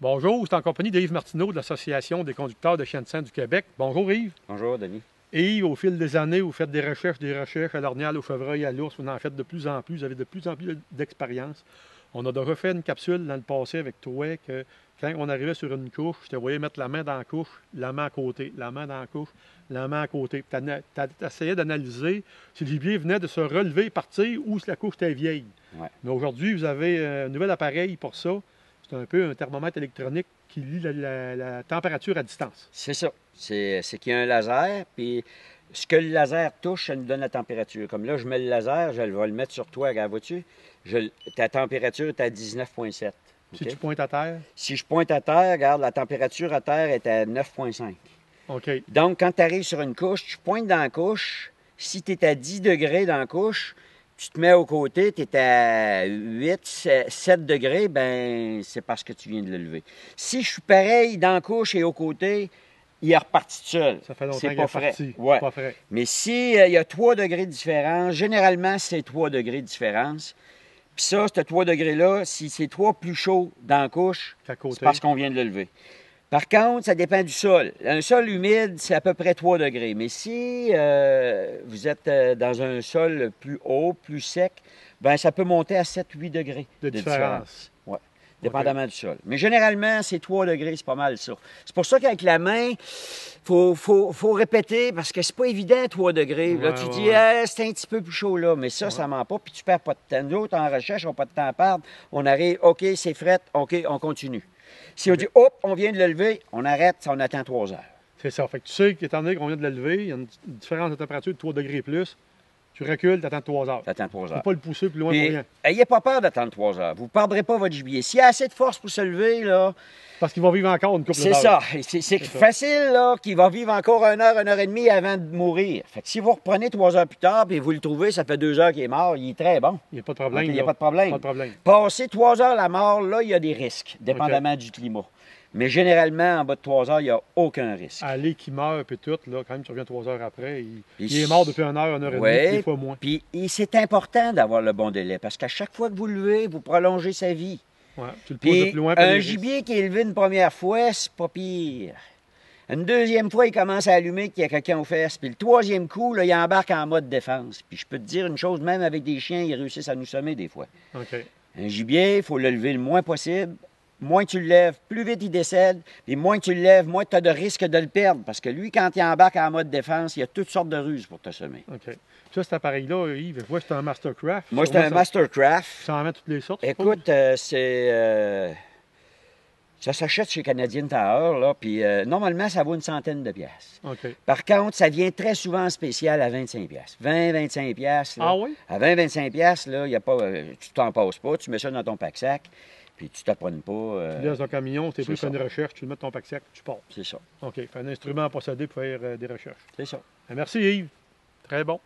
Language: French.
Bonjour, c'est en compagnie d'Yves Martineau de l'Association des conducteurs de chiens de sang du Québec. Bonjour Yves. Bonjour Denis. Et Yves, au fil des années, vous faites des recherches à l'ornial, au chevreuil, à l'ours, vous en faites de plus en plus, vous avez de plus en plus d'expérience. On a déjà fait une capsule dans le passé avec toi que quand on arrivait sur une couche, je te voyais mettre la main dans la couche, la main à côté, la main dans la couche, la main à côté. Tu essayais d'analyser si le gibier venait de se relever, partir ou si la couche était vieille. Ouais. Mais aujourd'hui, vous avez un nouvel appareil pour ça. C'est un peu un thermomètre électronique qui lit la température à distance. C'est ça. C'est qu'il y a un laser, puis ce que le laser touche, ça nous donne la température. Comme là, je mets le laser, je vais le mettre sur toi, regarde, vois-tu? Ta température est à 19,7. Si tu pointes à terre? Si je pointe à terre, regarde, la température à terre est à 9,5. OK. Donc, quand tu arrives sur une couche, tu pointes dans la couche. Si tu es à 10 degrés dans la couche, tu te mets au côté, tu es à 8, 7 degrés, ben c'est parce que tu viens de le lever. Si je suis pareil dans la couche et au côté, il est reparti tout seul. Ça fait longtemps c'est qu'il pas est frais. parti. Ouais. Pas frais. Mais si il y a 3 degrés de différence, généralement, c'est 3 degrés de différence. Puis ça, ce 3 degrés-là, si c'est 3 plus chaud dans la couche, c'est parce qu'on vient de le lever. Par contre, ça dépend du sol. Un sol humide, c'est à peu près 3 degrés. Mais si vous êtes dans un sol plus haut, plus sec, ben ça peut monter à 7-8 degrés de différence. Ouais, dépendamment du sol. Mais généralement, c'est 3 degrés, c'est pas mal ça. C'est pour ça qu'avec la main, faut répéter parce que c'est pas évident 3 degrés. Là, tu dis, c'est un petit peu plus chaud là, mais ça, ça ment pas, puis tu perds pas de temps. Nous autres, en recherche, on n'a pas de temps à perdre. On arrive, OK, c'est fret, OK, on continue. Si on dit, hop, on vient de le lever, on arrête, on attend 3 heures. C'est ça. Fait que tu sais qu'étant donné qu'on vient de le lever, il y a une différence de température de 3 degrés plus. Tu recules, tu attends 3 heures. Tu attends 3 heures. Tu ne peux pas le pousser plus loin pour rien. N'ayez pas peur d'attendre 3 heures. Vous ne perdrez pas votre gibier. S'il y a assez de force pour se lever, là. Parce qu'il va vivre encore une couple d'heures. C'est ça. C'est facile, là, qu'il va vivre encore 1 heure et demie avant de mourir. Fait que si vous reprenez 3 heures plus tard et vous le trouvez, ça fait 2 heures qu'il est mort, il est très bon. Il n'y a pas de problème. Il n'y a pas de problème. Pas de problème. Passer 3 heures la mort, là, il y a des risques, dépendamment du climat. Mais généralement, en bas de 3 heures, il n'y a aucun risque. Aller qui meurt, puis tout, là, quand même, tu reviens 3 heures après, il est mort depuis 1 heure et demie, des fois moins. Puis c'est important d'avoir le bon délai, parce qu'à chaque fois que vous le levez, vous prolongez sa vie. Ouais, tu le pousses de plus loin. Un gibier qui est levé une première fois, c'est pas pire. Une deuxième fois, il commence à allumer qu'il y a quelqu'un aux fesses. Puis le troisième coup, là, il embarque en mode défense. Puis je peux te dire une chose, même avec des chiens, ils réussissent à nous sommer des fois. Okay. Un gibier, il faut le lever le moins possible. Moins tu le lèves, plus vite il décède. Puis moins tu le lèves, moins tu as de risque de le perdre. Parce que lui, quand il embarque en mode défense, il y a toutes sortes de ruses pour te semer. OK. Ça, cet appareil-là, Yves, moi, c'est un Mastercraft. Moi, c'est un Mastercraft. Ça en met toutes les sortes. Écoute, ça s'achète chez Canadian Tower, là, puis normalement, ça vaut une centaine de piastres. OK. Par contre, ça vient très souvent en spécial à 25 piastres. 20-25 piastres. Ah oui? À 20-25 piastres, là, y a pas, tu t'en passes pas, tu mets ça dans ton pack-sac. Puis tu t'apprends pas. Tu laisses ton camion, tu es pris pour une recherche, tu le mets dans ton pack-sac, tu pars. C'est ça. OK. Fait un instrument à posséder pour faire des recherches. C'est ça. Merci Yves. Très bon.